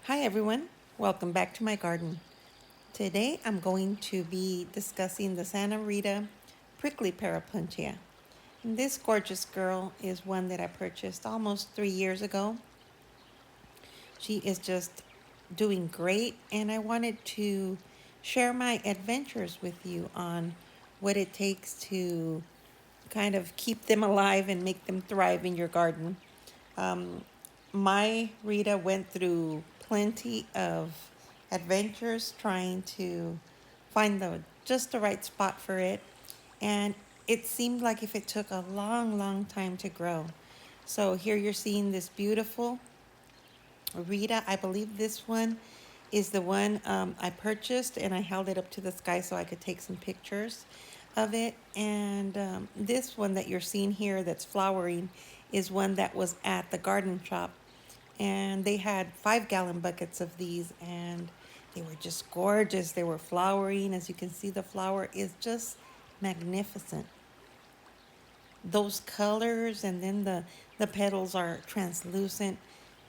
Hi everyone, welcome back to my garden. Today I'm going to be discussing the Santa Rita prickly pear Opuntia. This gorgeous girl is one that I purchased almost 3 years ago. She is just doing great, and I wanted to share my adventures with you on what it takes to kind of keep them alive and make them thrive in your garden. Um, my Rita went through plenty of adventures trying to find just the right spot for it, and it seemed like if it took a long, long time to grow. So here you're seeing this beautiful Rita. I believe this one is the one I purchased, and I held it up to the sky so I could take some pictures of it. And this one that you're seeing here that's flowering is one that was at the garden shop. And they had 5-gallon buckets of these, and they were just gorgeous. They were flowering. As you can see, the flower is just magnificent. Those colors, and then the petals are translucent.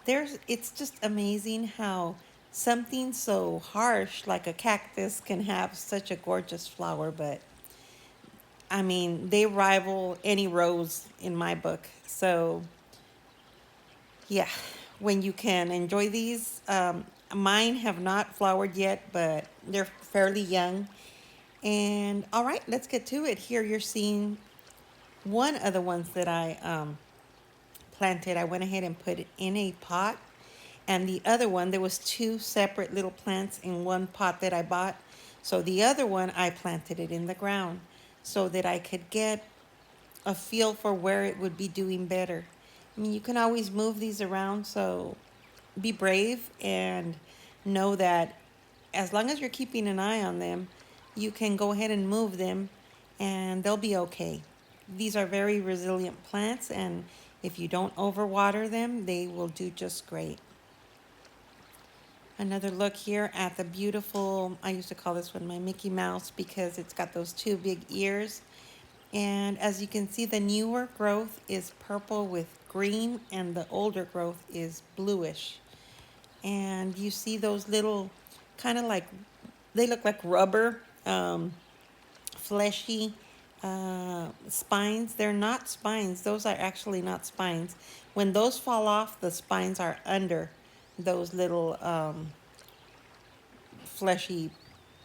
It's just amazing how something so harsh like a cactus can have such a gorgeous flower. But I mean, they rival any rose in my book. So yeah, when you can enjoy these, mine have not flowered yet, but they're fairly young. And all right, let's get to it. Here you're seeing one of the ones that I planted. I went ahead and put it in a pot, and the other one, there was two separate little plants in one pot that I bought. So the other one, I planted it in the ground so that I could get a feel for where it would be doing better. I mean, you can always move these around, so be brave and know that as long as you're keeping an eye on them, you can go ahead and move them and they'll be okay. These are very resilient plants, and if you don't overwater them, they will do just great. Another look here at the beautiful, I used to call this one my Mickey Mouse because it's got those two big ears. And as you can see, the newer growth is purple with green, and the older growth is bluish. And you see those little kind of like, they look like rubber, fleshy spines. They're not spines. Those are actually not spines. When those fall off, the spines are under those little fleshy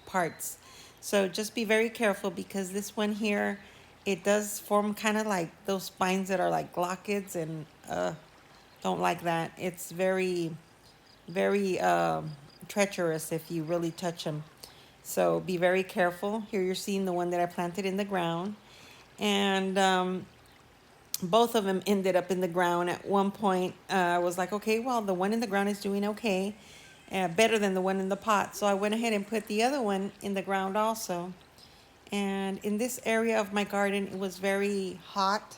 parts. So just be very careful because this one here, it does form kind of like those spines that are like glochids, and don't like that. It's very, very treacherous if you really touch them. So be very careful. Here you're seeing the one that I planted in the ground. And both of them ended up in the ground. At one point, I was like, okay, well, the one in the ground is doing okay, better than the one in the pot. So I went ahead and put the other one in the ground also. And in this area of my garden, it was very hot.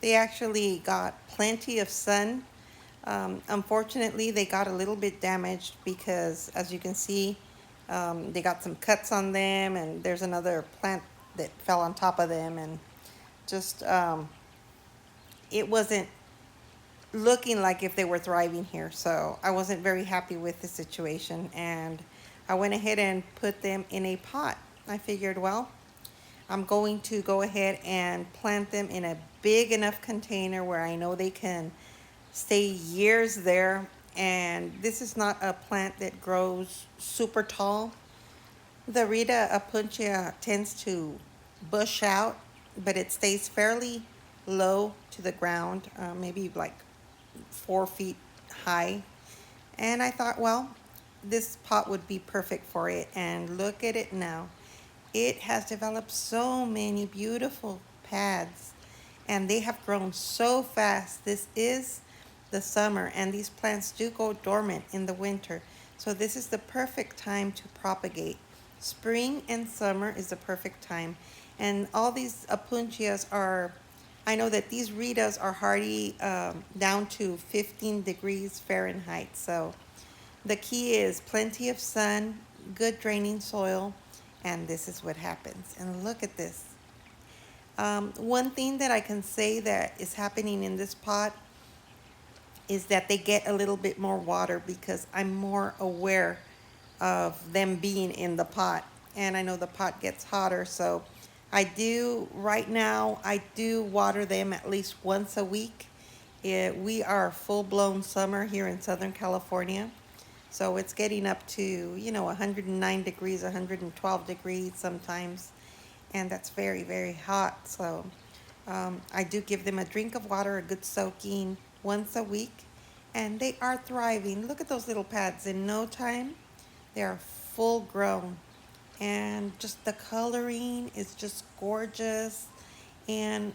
They actually got plenty of sun. Unfortunately, they got a little bit damaged because, as you can see, they got some cuts on them, and there's another plant that fell on top of them, and just it wasn't looking like if they were thriving here. So I wasn't very happy with the situation, and I went ahead and put them in a pot. I figured, well, I'm going to go ahead and plant them in a big enough container where I know they can stay years there. And this is not a plant that grows super tall. The Rita Opuntia tends to bush out, but it stays fairly low to the ground, maybe like 4 feet high. And I thought, well, this pot would be perfect for it. And look at it now. It has developed so many beautiful pads, and they have grown so fast. This is the summer, and these plants do go dormant in the winter. So this is the perfect time to propagate. Spring and summer is the perfect time. And all these Opuntias are, I know that these Ritas are hardy down to 15 degrees Fahrenheit. So the key is plenty of sun, good draining soil, and this is what happens. And look at this. One thing that I can say that is happening in this pot is that they get a little bit more water because I'm more aware of them being in the pot. And I know the pot gets hotter, so right now, I do water them at least once a week. We are full-blown summer here in Southern California. So it's getting up to, 109 degrees, 112 degrees sometimes. And that's very, very hot. So I do give them a drink of water, a good soaking once a week. And they are thriving. Look at those little pads. In no time, they are full grown. And just the coloring is just gorgeous. And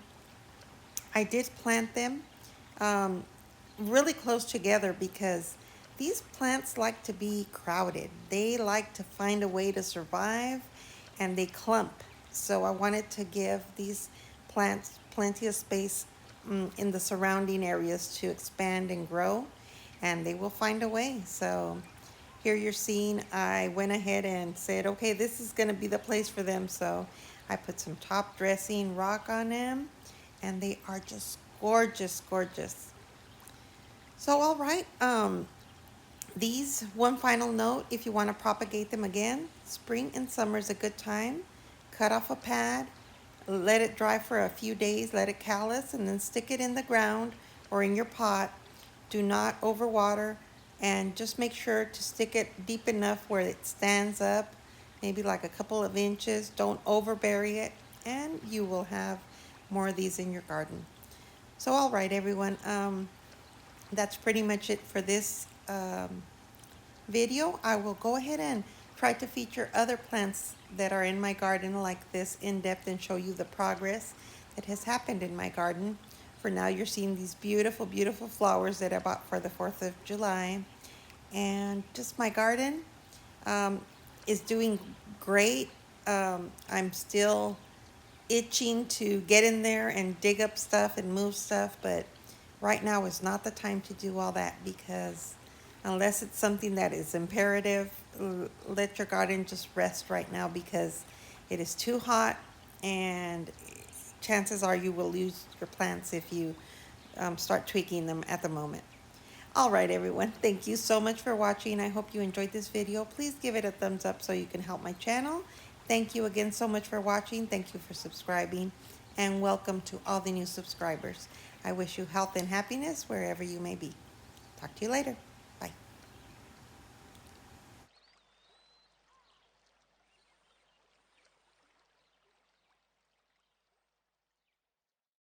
I did plant them um, really close together because these plants like to be crowded. They like to find a way to survive and they clump. So I wanted to give these plants plenty of space in the surrounding areas to expand and grow, and they will find a way. So here you're seeing I went ahead and said, okay, this is going to be the place for them. So I put some top dressing rock on them, and they are just gorgeous, gorgeous. So, all right, these, one final note, if you want to propagate them again, spring and summer is a good time. Cut off a pad, let it dry for a few days, let it callus, and then stick it in the ground or in your pot. Do not overwater, and just make sure to stick it deep enough where it stands up, maybe like a couple of inches. Don't overbury it, and you will have more of these in your garden. So, all right, everyone, that's pretty much it for this video. I will go ahead and try to feature other plants that are in my garden like this in depth and show you the progress that has happened in my garden. For now, you're seeing these beautiful, beautiful flowers that I bought for the 4th of July. And just my garden is doing great. I'm still itching to get in there and dig up stuff and move stuff, but right now is not the time to do all that because unless it's something that is imperative, let your garden just rest right now because it is too hot and chances are you will lose your plants if you start tweaking them at the moment. All right, everyone. Thank you so much for watching. I hope you enjoyed this video. Please give it a thumbs up so you can help my channel. Thank you again so much for watching. Thank you for subscribing. And welcome to all the new subscribers. I wish you health and happiness wherever you may be. Talk to you later.